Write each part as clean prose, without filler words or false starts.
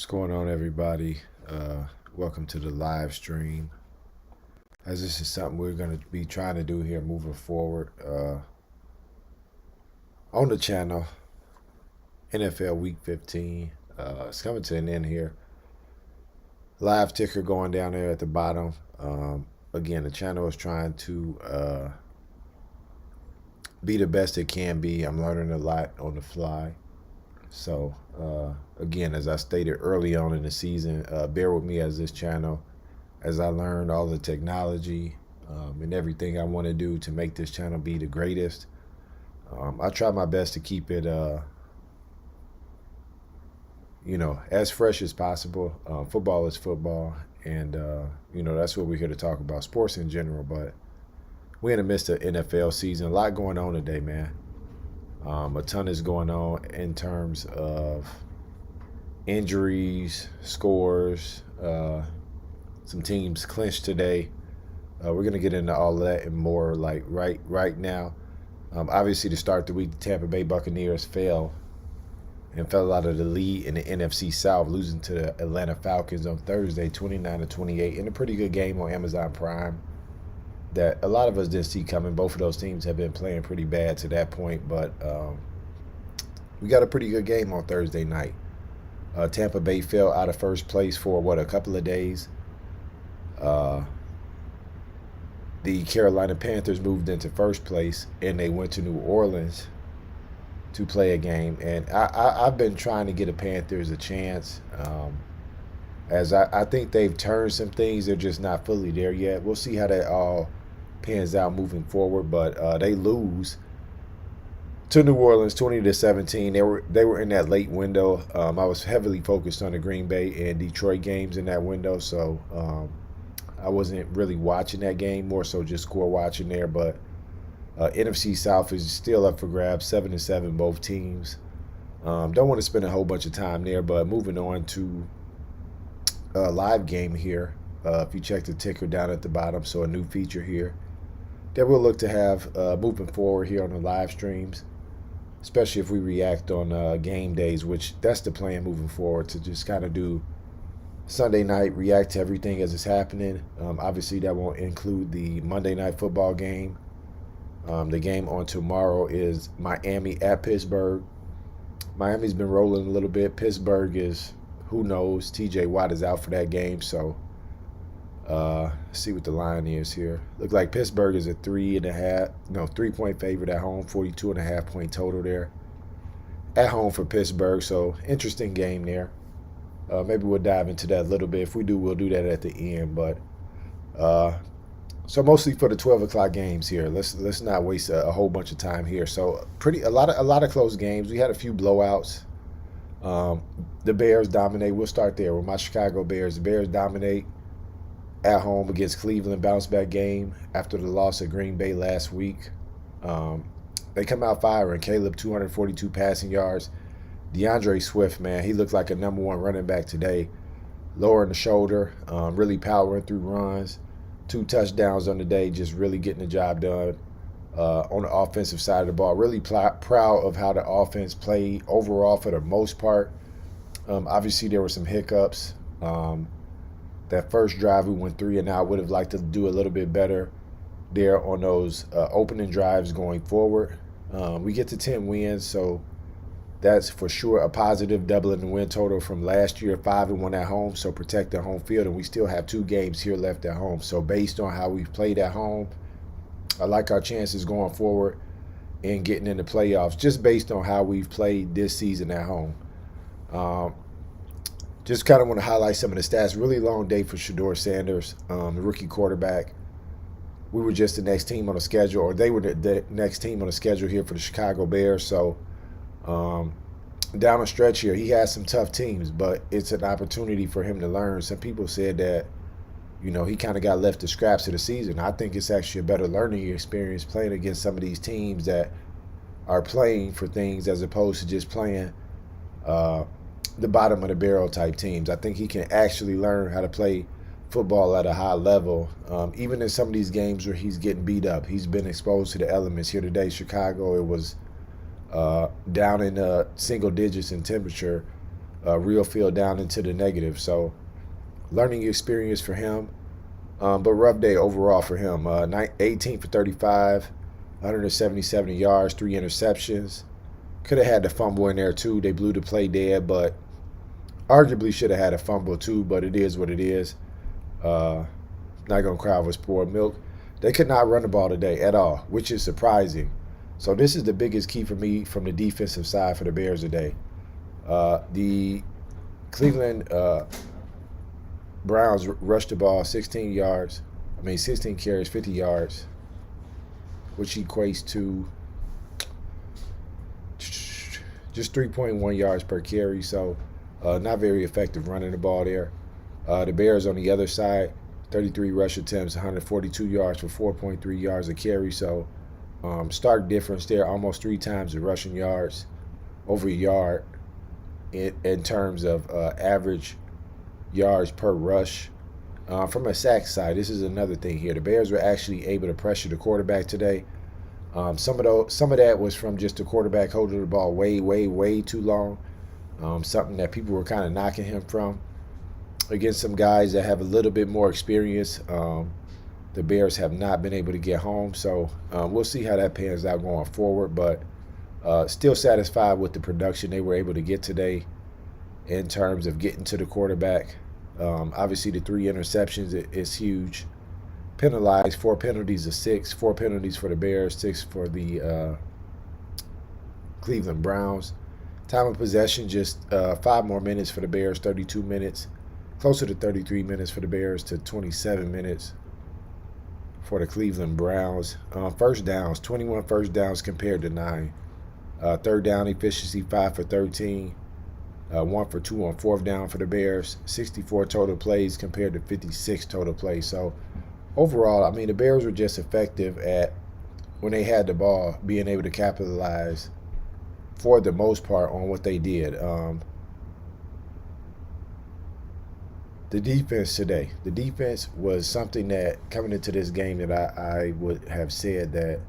What's going on, everybody? Welcome to the live stream. As this is something we're going to be trying to do here moving forward on the channel. NFL Week 15. It's coming to an end here. Live ticker going down there at the bottom. Again, the channel is trying to be the best it can be. I'm learning a lot on the fly. So, again, as I stated early on in the season, bear with me as this channel, as I learn all the technology and everything I want to do to make this channel be the greatest. I try my best to keep it, as fresh as possible. Football is football, and, that's what we're here to talk about, sports in general. But we're in the midst of NFL season. A lot going on today, man. A ton is going on in terms of injuries, scores. Some teams clinched today. We're gonna get into all of that and more, like right now. Obviously, to start the week, the Tampa Bay Buccaneers fell out of the lead in the NFC South, losing to the Atlanta Falcons on Thursday, 29-28, in a pretty good game on Amazon Prime that a lot of us didn't see coming. Both of those teams have been playing pretty bad to that point, but we got a pretty good game on Thursday night. Tampa Bay fell out of first place for, a couple of days. The Carolina Panthers moved into first place, and they went to New Orleans to play a game. And I've been trying to get the Panthers a chance, as I think they've turned some things. They're just not fully there yet. We'll see how that all pans out moving forward, but they lose to New Orleans 20-17. They were in that late window. I was heavily focused on the Green Bay and Detroit games in that window, so I wasn't really watching that game, more so just score watching there. But NFC South is still up for grabs, 7-7 both teams. Don't want to spend a whole bunch of time there, but moving on to a live game here. If you check the ticker down at the bottom, so a new feature here that we'll look to have moving forward here on the live streams, especially if we react on game days, which that's the plan moving forward, to just kind of do Sunday night, react to everything as it's happening. Obviously, that won't include the Monday night football game. The game on tomorrow is Miami at Pittsburgh. Miami's been rolling a little bit. Pittsburgh is, who knows? TJ Watt is out for that game, so let's see what the line is here. Look like Pittsburgh is a 3-point favorite at home, 42.5 point total there at home for Pittsburgh. So interesting game there. Maybe we'll dive into that a little bit. If we do, we'll do that at the end. But so mostly for the 12 o'clock games here. Let's not waste a whole bunch of time here. So a lot of close games. We had a few blowouts. The Bears dominate. We'll start there with my Chicago Bears. The Bears dominate at home against Cleveland, bounce back game after the loss at Green Bay last week. They come out firing. Caleb, 242 passing yards. DeAndre Swift, man, he looked like a number one running back today. Lowering the shoulder, really powering through runs. 2 touchdowns on the day, just really getting the job done on the offensive side of the ball. Really proud of how the offense played overall for the most part. Obviously, there were some hiccups. That first drive, we went 3 and out. Would have liked to do a little bit better there on those opening drives going forward. We get to 10 wins, so that's for sure a positive, doubling the win total from last year, 5-1 at home. So protect the home field, and we still have 2 games here left at home. So based on how we've played at home, I like our chances going forward and getting in the playoffs, just based on how we've played this season at home. Just kind of want to highlight some of the stats. Really long day for Shedeur Sanders, the rookie quarterback. We were just the next team on the schedule, or they were the next team on the schedule here for the Chicago Bears. So down the stretch here, he has some tough teams, but it's an opportunity for him to learn. Some people said that, he kind of got left the scraps of the season. I think it's actually a better learning experience playing against some of these teams that are playing for things as opposed to just playing the bottom of the barrel type teams. I think he can actually learn how to play football at a high level. Even in some of these games where he's getting beat up, he's been exposed to the elements. Here today, Chicago, it was down in single digits in temperature. real field down into the negative. So learning experience for him, but rough day overall for him. 18 for 35, 177 yards, 3 interceptions. Could have had the fumble in there too. They blew the play dead, but arguably should have had a fumble too. But it is what it is. Not gonna cry over spoiled milk. They could not run the ball today at all, which is surprising. So this is the biggest key for me from the defensive side for the Bears today. The Cleveland Browns rushed the ball 16 yards. 16 carries, 50 yards, which equates to just 3.1 yards per carry. So not very effective running the ball there. The Bears on the other side, 33 rush attempts, 142 yards for 4.3 yards a carry. So stark difference there, almost 3 times the rushing yards, over a yard in terms of average yards per rush. From a sack side, this is another thing here. The Bears were actually able to pressure the quarterback today. Some of that was from just the quarterback holding the ball way too long. Something that people were kind of knocking him from. Against some guys that have a little bit more experience, the Bears have not been able to get home. So we'll see how that pans out going forward. But still satisfied with the production they were able to get today in terms of getting to the quarterback. Obviously, the 3 interceptions is huge. Penalized, 4 penalties of 6, 4 penalties for the Bears, 6 for the Cleveland Browns. Time of possession, just 5 more minutes for the Bears, 32 minutes. Closer to 33 minutes for the Bears to 27 minutes for the Cleveland Browns. First downs, 21 first downs compared to 9. Third down efficiency, 5 for 13. 1 for 2 on fourth down for the Bears. 64 total plays compared to 56 total plays. So overall, the Bears were just effective at, when they had the ball, being able to capitalize for the most part on what they did. The defense today. The defense was something that, coming into this game, that I would have said that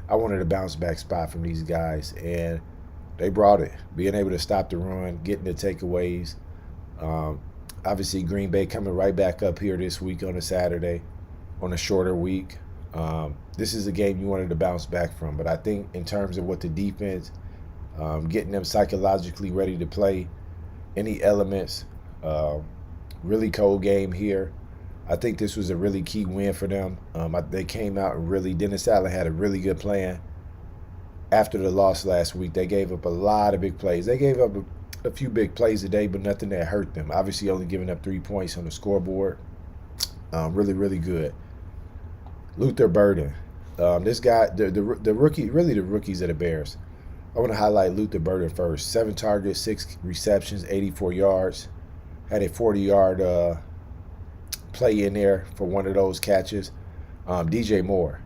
I wanted a bounce back spot from these guys, and they brought it. Being able to stop the run, getting the takeaways. Obviously, Green Bay coming right back up here this week on a Saturday, on a shorter week. This is a game you wanted to bounce back from. But I think in terms of what the defense, getting them psychologically ready to play, any elements, really cold game here. I think this was a really key win for them. They came out and really, Dennis Allen had a really good plan. After the loss last week, they gave up a lot of big plays. They gave up a few big plays today, but nothing that hurt them. Obviously, only giving up 3 points on the scoreboard. Really good. Luther Burden. This guy, the rookie, really the rookies of the Bears. I want to highlight Luther Burden first. 7 targets, 6 receptions, 84 yards. Had a 40-yard play in there for one of those catches. DJ Moore,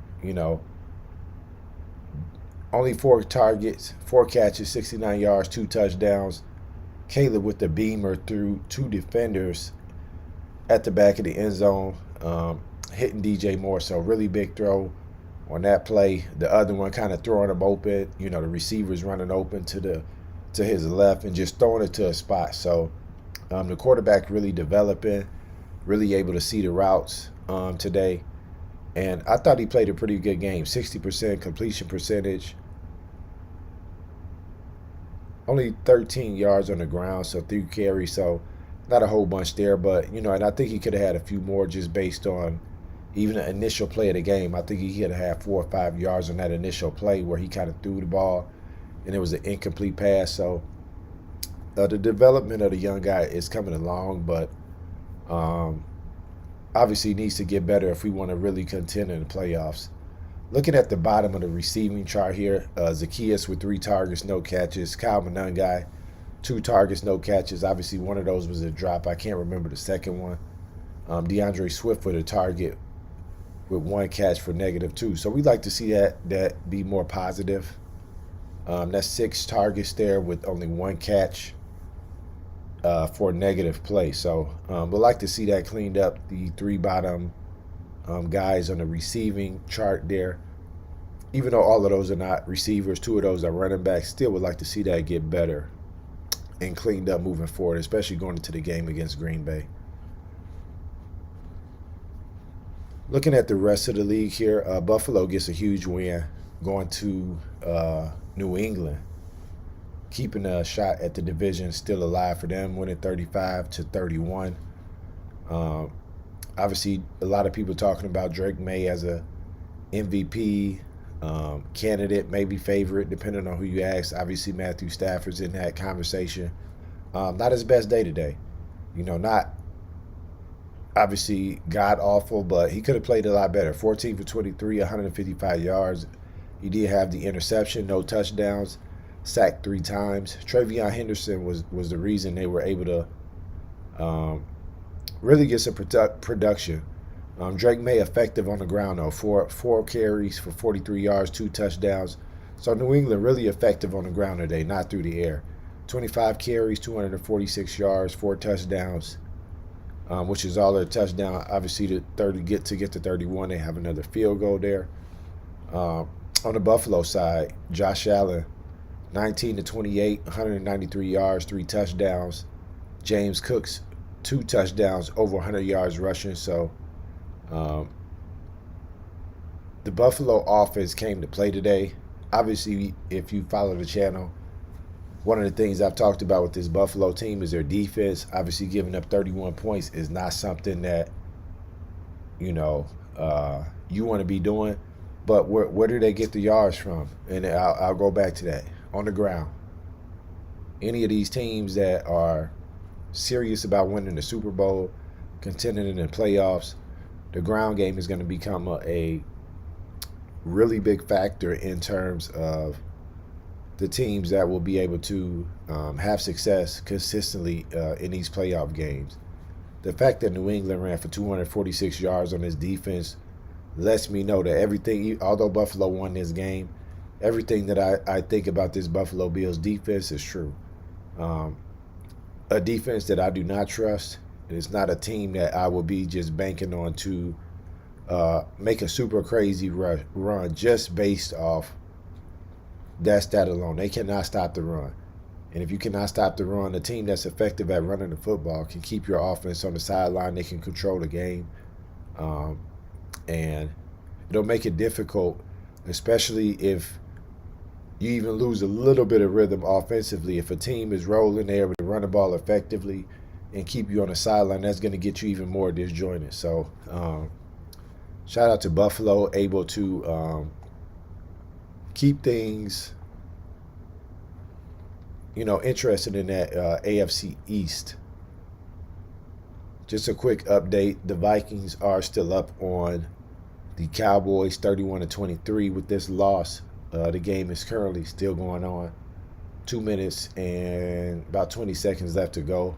only 4 targets, 4 catches, 69 yards, 2 touchdowns. Caleb with the beamer through 2 defenders at the back of the end zone, hitting DJ Moore. So really big throw on that play. The other one kind of throwing him open. The receivers running open to his left and just throwing it to a spot. So the quarterback really developing, really able to see the routes today. And I thought he played a pretty good game. 60% completion percentage. Only 13 yards on the ground, so 3 carries. So not a whole bunch there. But, and I think he could have had a few more just based on even the initial play of the game. I think he could have had 4 or 5 yards on that initial play where he kind of threw the ball and it was an incomplete pass. So the development of the young guy is coming along, but obviously needs to get better if we want to really contend in the playoffs. Looking at the bottom of the receiving chart here, Zacchaeus with 3 targets, no catches. Kyle Monangai, 2 targets, no catches. Obviously, one of those was a drop. I can't remember the second one. DeAndre Swift with a target with 1 catch for -2. So we'd like to see that be more positive. That's 6 targets there with only 1 catch for negative play. So we'd like to see that cleaned up. The 3 bottom guys on the receiving chart there, even though all of those are not receivers, 2 of those are running backs, still would like to see that get better. and cleaned up moving forward, especially going into the game against Green Bay. Looking at the rest of the league here, Buffalo gets a huge win going to New England, keeping a shot at the division still alive for them, winning 35-31. Um, Obviously, a lot of people talking about Drake May as a MVP candidate, maybe favorite, depending on who you ask. Obviously, Matthew Stafford's in that conversation. Not his best day today. Not obviously god awful, but he could have played a lot better. 14 for 23, 155 yards. He did have the interception, no touchdowns, sacked 3 times. TreVeyon Henderson was the reason they were able to really get some production. Drake May effective on the ground though. Four carries for 43 yards, 2 touchdowns. So New England really effective on the ground today, not through the air. 25 carries, 246 yards, 4 touchdowns, which is all their touchdown. Obviously, to get to 31, they have another field goal there. On the Buffalo side, Josh Allen, 19-28, 193 yards, 3 touchdowns. James Cook's 2 touchdowns, over 100 yards rushing. So the Buffalo offense came to play today. Obviously, if you follow the channel, one of the things I've talked about with this Buffalo team is their defense. Obviously, giving up 31 points is not something that, you want to be doing. But where do they get the yards from? And I'll go back to that. On the ground. Any of these teams that are serious about winning the Super Bowl, contending in the playoffs, the ground game is going to become a really big factor in terms of the teams that will be able to have success consistently in these playoff games. The fact that New England ran for 246 yards on this defense lets me know that everything, although Buffalo won this game, everything that I think about this Buffalo Bills defense is true. A defense that I do not trust. It's not a team that I will be just banking on to make a super crazy run just based off that stat alone. They cannot stop the run. And if you cannot stop the run, a team that's effective at running the football can keep your offense on the sideline. They can control the game. And it'll make it difficult, especially if you even lose a little bit of rhythm offensively. If a team is rolling, they're able to run the ball effectively and keep you on the sideline, that's going to get you even more disjointed. So shout out to Buffalo, able to keep things, interested in that AFC East. Just a quick update. The Vikings are still up on the Cowboys 31-23 with this loss. The game is currently still going on. 2 minutes and about 20 seconds left to go.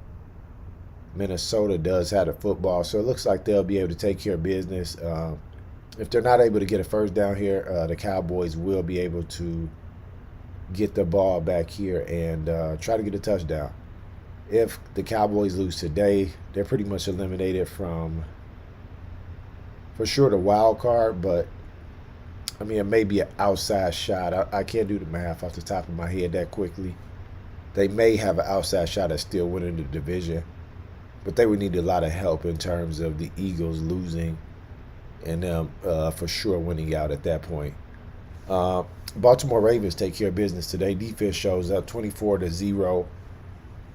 Minnesota does have the football, so it looks like they'll be able to take care of business. If they're not able to get a first down here, the Cowboys will be able to get the ball back here and try to get a touchdown. If the Cowboys lose today, they're pretty much eliminated from, for sure, the wild card. But, I mean, it may be an outside shot. I can't do the math off the top of my head that quickly. They may have an outside shot at still winning the division. But they would need a lot of help in terms of the Eagles losing and them for sure winning out at that point. Baltimore Ravens take care of business today. Defense shows up 24-0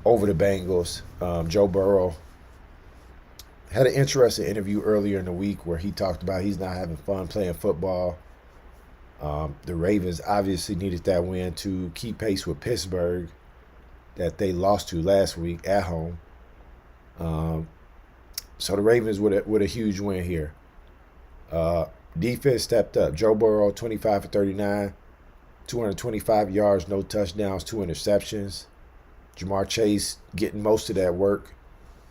over the Bengals. Joe Burrow had an interesting interview earlier in the week where he talked about he's not having fun playing football. The Ravens obviously needed that win to keep pace with Pittsburgh that they lost to last week at home. So the Ravens with a huge win here. Defense stepped up. Joe Burrow, 25 for 39, 225 yards, no touchdowns, 2 interceptions. Jamar Chase getting most of that work.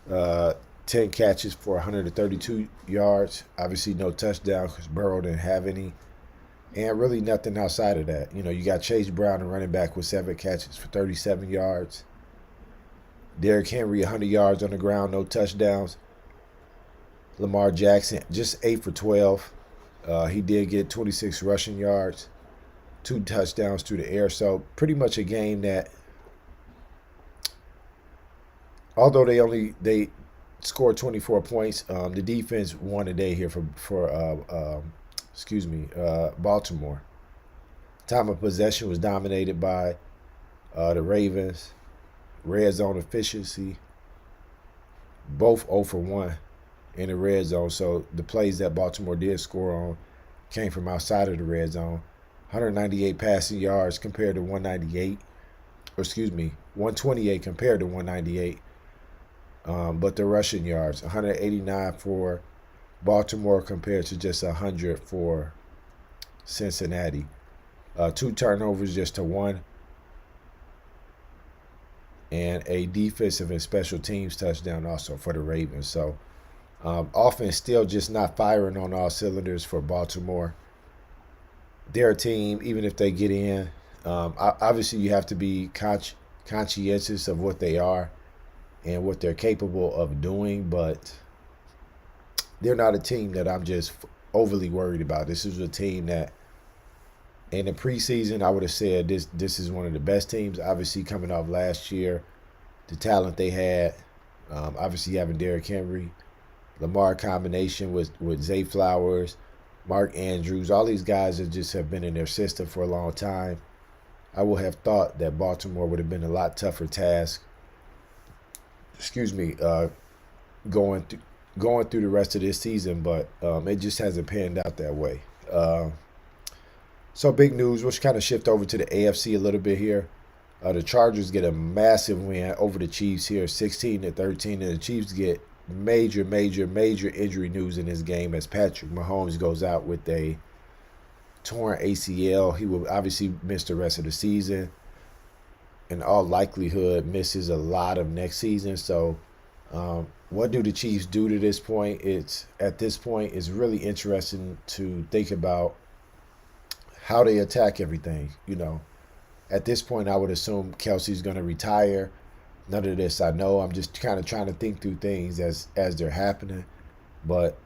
10 catches for 132 yards. Obviously no touchdown because Burrow didn't have any. And really nothing outside of that. You got Chase Brown, the running back, with 7 catches for 37 yards. Derrick Henry, 100 yards on the ground, no touchdowns. Lamar Jackson, just 8 for 12. He did get 26 rushing yards, 2 touchdowns through the air. So pretty much a game that although they scored 24 points, the defense won today here for Baltimore. Time of possession was dominated by the Ravens. Red zone efficiency, both 0 for 1 in the red zone. So the plays that Baltimore did score on came from outside of the red zone. 198 passing yards compared to 198, or excuse me, 128 compared to 198. But the rushing yards, 189 for Baltimore compared to just 100 for Cincinnati. 2 turnovers just to 1, and a defensive and special teams touchdown also for the Ravens. So offense still just not firing on all cylinders for Baltimore. Their team, even if they get in, obviously you have to be conscientious of what they are and what they're capable of doing, but they're not a team that I'm just overly worried about. This is a team that in the preseason I would have said this is one of the best teams, obviously coming off last year, the talent they had, obviously having Derrick Henry, Lamar combination with Zay Flowers, Mark Andrews, all these guys that just have been in their system for a long time. I would have thought that Baltimore would have been a lot tougher task. Going through the rest of this season, but it just hasn't panned out that way. So big news. We'll kind of shift over to the AFC a little bit here. The Chargers get a massive win over the Chiefs here, 16-13, and the Chiefs get major injury news in this game as Patrick Mahomes goes out with a torn ACL. He will obviously miss the rest of the season. In all likelihood, misses a lot of next season. So, what do the Chiefs do to this point? At this point, it's really interesting to think about how they attack everything. At this point, I would assume Kelsey's going to retire. None of this I know. I'm just kind of trying to think through things as they're happening. But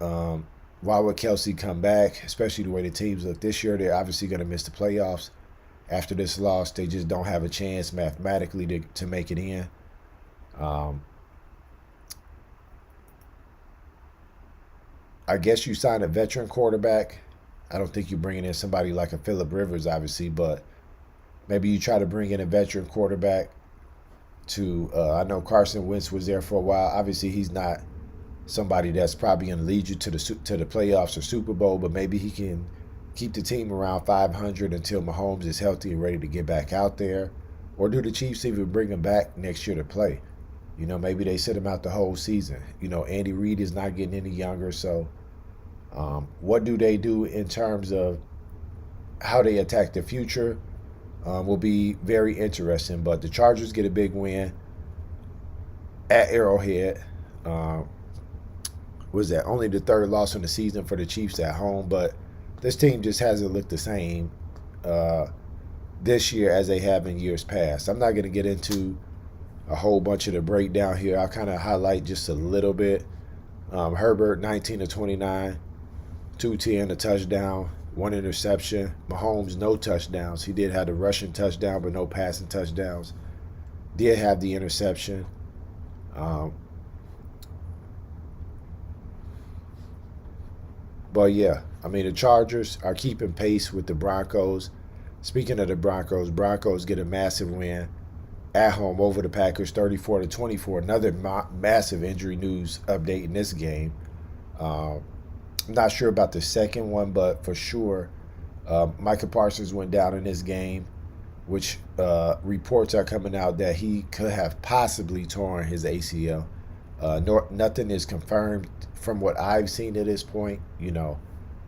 why would Kelsey come back, especially the way the teams look this year? They're obviously going to miss the playoffs. After this loss, they just don't have a chance mathematically to make it in. I guess you sign a veteran quarterback. I don't think you're bringing in somebody like a Phillip Rivers, obviously, but maybe you try to bring in a veteran quarterback I know Carson Wentz was there for a while. Obviously, he's not somebody that's probably going to lead you to the playoffs or Super Bowl, but maybe he can keep the team around 500 until Mahomes is healthy and ready to get back out there. Or do the Chiefs even bring him back next year to play? Maybe they sit him out the whole season. Andy Reid is not getting any younger, so what do they do in terms of how they attack the future will be very interesting. But the Chargers get a big win at Arrowhead. Was that only the 3rd loss in the season for the Chiefs at home? But this team just hasn't looked the same this year as they have in years past. I'm not going to get into a whole bunch of the breakdown here. I'll kind of highlight just a little bit. Herbert, 19-29, 210, a touchdown, 1 interception. Mahomes, no touchdowns. He did have the rushing touchdown, but no passing touchdowns. Did have the interception. But yeah, the Chargers are keeping pace with the Broncos. Speaking of the Broncos get a massive win at home over the Packers, 34-24. Another massive injury news update in this game. I'm not sure about the second one, but for sure, Micah Parsons went down in this game, which reports are coming out that he could have possibly torn his ACL. Nothing is confirmed from what I've seen at this point,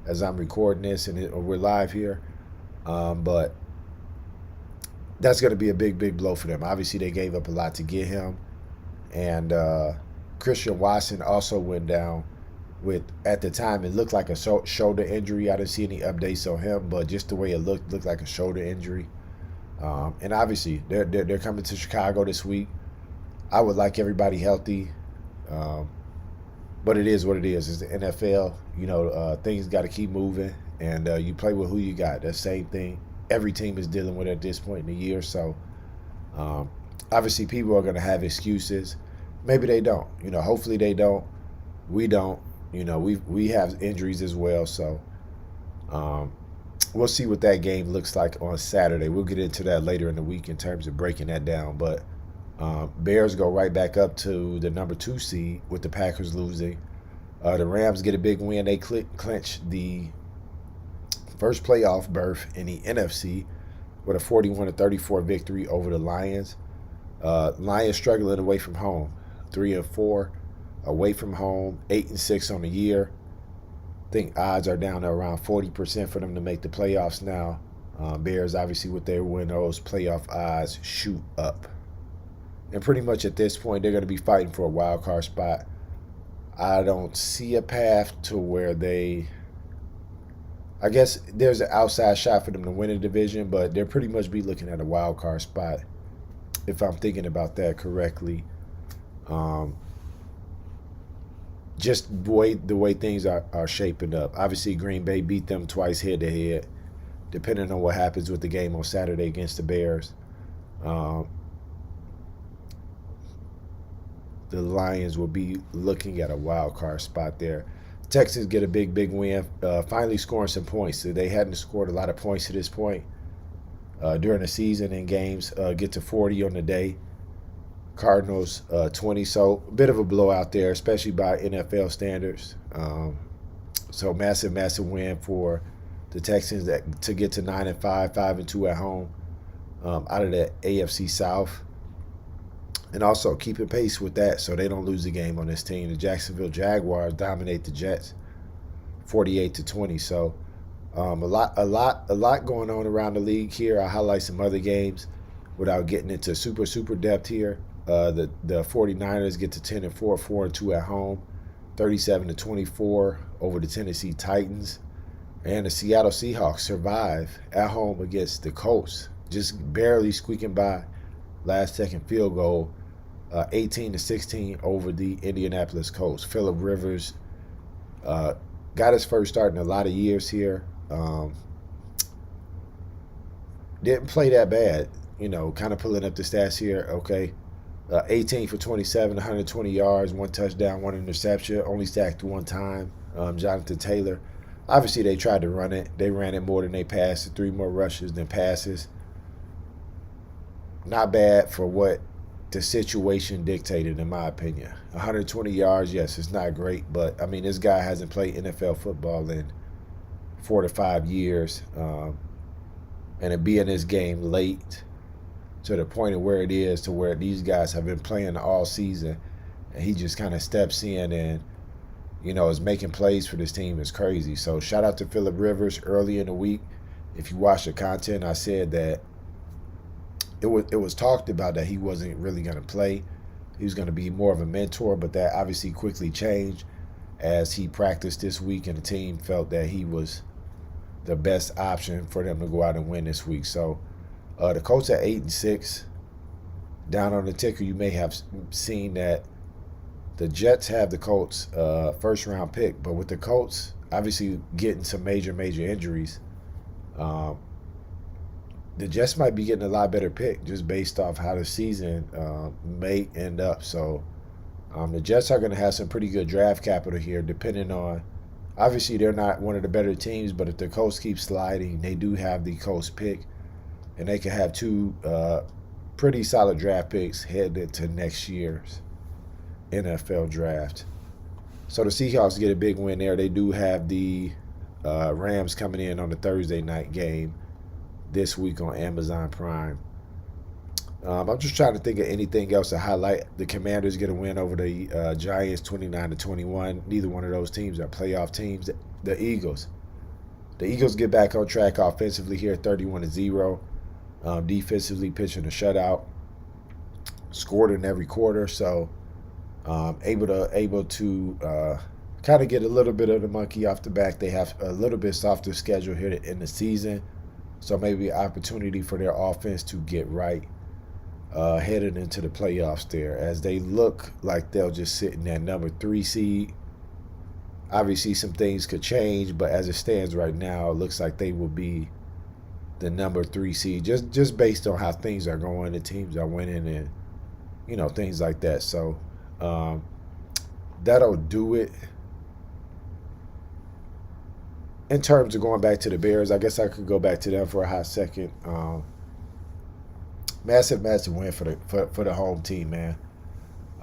as I'm recording this and we're live here. But that's going to be a big blow for them. Obviously, they gave up a lot to get him. And Christian Watson also went down with, at the time, it looked like a shoulder injury. I didn't see any updates on him, but just the way it looked like a shoulder injury. And obviously, they're coming to Chicago this week. I would like everybody healthy. But it is what it is. It's the NFL. Things got to keep moving. And you play with who you got. That same thing every team is dealing with at this point in the year. So, obviously, people are going to have excuses. maybe they don't. Hopefully they don't. We don't. We have injuries as well, so um, we'll see what that game looks like on Saturday. We'll get into that later in the week in terms of breaking that down. But Bears go right back up to the number 2 seed with the Packers losing. The Rams get a big win. They clinch the first playoff berth in the NFC with a 41-34 victory over the Lions. Lions struggling away from home, 3-4 away from home, 8-6 on the year. I think odds are down to around 40% for them to make the playoffs now. Bears, obviously, with their win, those playoff odds shoot up. And pretty much at this point, they're going to be fighting for a wild card spot. I don't see a path to where I guess there's an outside shot for them to win a division, but they'll pretty much be looking at a wild card spot, if I'm thinking about that correctly. Just the way things are shaping up. Obviously, Green Bay beat them twice head-to-head, depending on what happens with the game on Saturday against the Bears. The Lions will be looking at a wild card spot there. Texans get a big win, finally scoring some points. So they hadn't scored a lot of points to this point during the season in games. Get to 40 on the day. Cardinals 20. So a bit of a blowout there, especially by NFL standards. So massive win for the Texans to get to 9-5, 5-2 at home out of the AFC South. And also keeping pace with that so they don't lose the game on this team. The Jacksonville Jaguars dominate the Jets 48-20. So a lot going on around the league here. I'll highlight some other games without getting into super depth here. The 49ers get to 10-4, 4-2 at home, 37-24 over the Tennessee Titans. And the Seattle Seahawks survive at home against the Colts, just barely squeaking by. Last second field goal, 18-16 over the Indianapolis Colts. Phillip Rivers got his first start in a lot of years here. Didn't play that bad, kind of pulling up the stats here. Okay, 18 for 27, 120 yards, 1 touchdown, 1 interception, only sacked 1 time. Jonathan Taylor. Obviously, they tried to run it. They ran it more than they passed. 3 more rushes than passes. Not bad for what the situation dictated, in my opinion. 120 yards, yes, it's not great, but, this guy hasn't played NFL football in 4 to 5 years. And to be in this game late to the point of where it is, to where these guys have been playing all season, and he just kind of steps in and, is making plays for this team is crazy. So shout out to Phillip Rivers. Early in the week, if you watch the content, I said that it was talked about that he wasn't really going to play. He was going to be more of a mentor, but that obviously quickly changed as he practiced this week, and the team felt that he was the best option for them to go out and win this week. So the Colts at 8-6. Down on the ticker, you may have seen that the Jets have the Colts first round pick, but with the Colts obviously getting some major injuries, the Jets might be getting a lot better pick just based off how the season may end up. So the Jets are going to have some pretty good draft capital here, depending on, obviously they're not one of the better teams, but if the Colts keep sliding, they do have the Colts pick, and they can have 2 pretty solid draft picks headed to next year's NFL draft. So the Seahawks get a big win there. They do have the Rams coming in on the Thursday night game this week on Amazon Prime. I'm just trying to think of anything else to highlight. The Commanders get a win over the Giants 29-21. Neither one of those teams are playoff teams. The Eagles get back on track offensively here, 31-0. Defensively pitching a shutout. Scored in every quarter, so able to kind of get a little bit of the monkey off the back. They have a little bit softer schedule here in the season, so maybe an opportunity for their offense to get right headed into the playoffs there, as they look like they'll just sit in that number 3 seed. Obviously, some things could change, but as it stands right now, it looks like they will be the number 3 seed, just based on how things are going. The teams are winning and things like that. So Um, that'll do it. In terms of going back to the Bears, I guess I could go back to them for a hot second. Massive, massive win for the home team, man.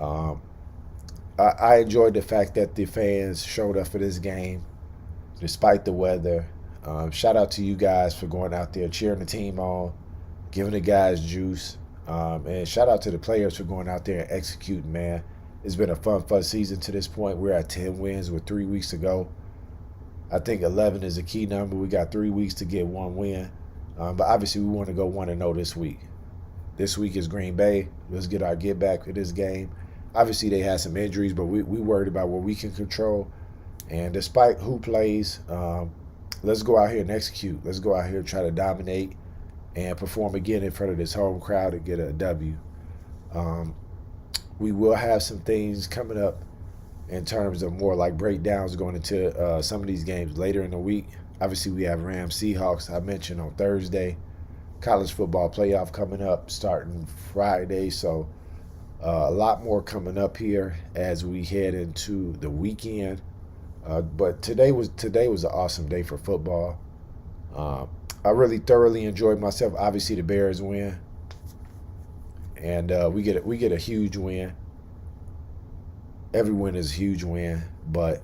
Um, I enjoyed the fact that the fans showed up for this game despite the weather. Shout out to you guys for going out there cheering the team on, giving the guys juice, and shout out to the players for going out there and executing, man. It's been a fun season to this point. We're at 10 wins with 3 weeks to go. I think 11 is a key number. We got 3 weeks to get one win. But obviously, we want to go 1-0 this week. This week is Green Bay. Let's get our get back for this game. Obviously, they had some injuries, but we worried about what we can control. And despite who plays, let's go out here and execute. Let's go out here and try to dominate and perform again in front of this home crowd and get a W. We will have some things coming up in terms of more like breakdowns going into some of these games later in the week. Obviously, we have Rams Seahawks, I mentioned on Thursday. College football playoff coming up starting Friday. So a lot more coming up here as we head into the weekend. But today was an awesome day for football. I really thoroughly enjoyed myself. Obviously, the Bears win, and we get a huge win. Every win is a huge win, but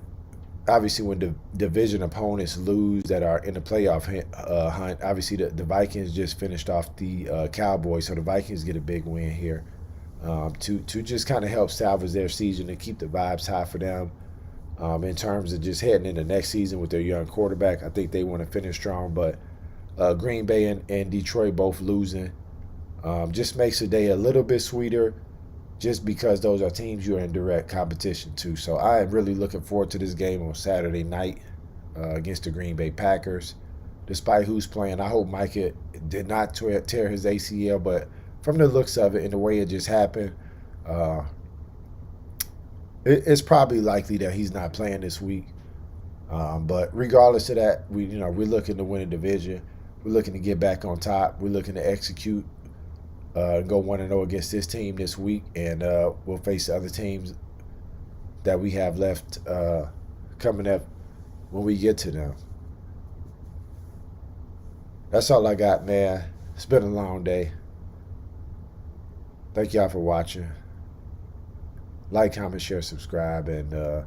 obviously when the division opponents lose that are in the playoff hunt, obviously the Vikings just finished off the Cowboys, so the Vikings get a big win here to just kind of help salvage their season and keep the vibes high for them. In terms of just heading into next season with their young quarterback, I think they want to finish strong, but Green Bay and Detroit both losing just makes the day a little bit sweeter just because those are teams you're in direct competition to. So I am really looking forward to this game on Saturday night against the Green Bay Packers. Despite who's playing, I hope Micah did not tear his ACL, but from the looks of it and the way it just happened, it's probably likely that he's not playing this week. But regardless of that, we're looking to win a division. We're looking to get back on top. We're looking to execute, go 1-0 against this team this week, and we'll face the other teams that we have left coming up when we get to them. That's all I got, man. It's been a long day. Thank y'all for watching. Like, comment, share, subscribe, and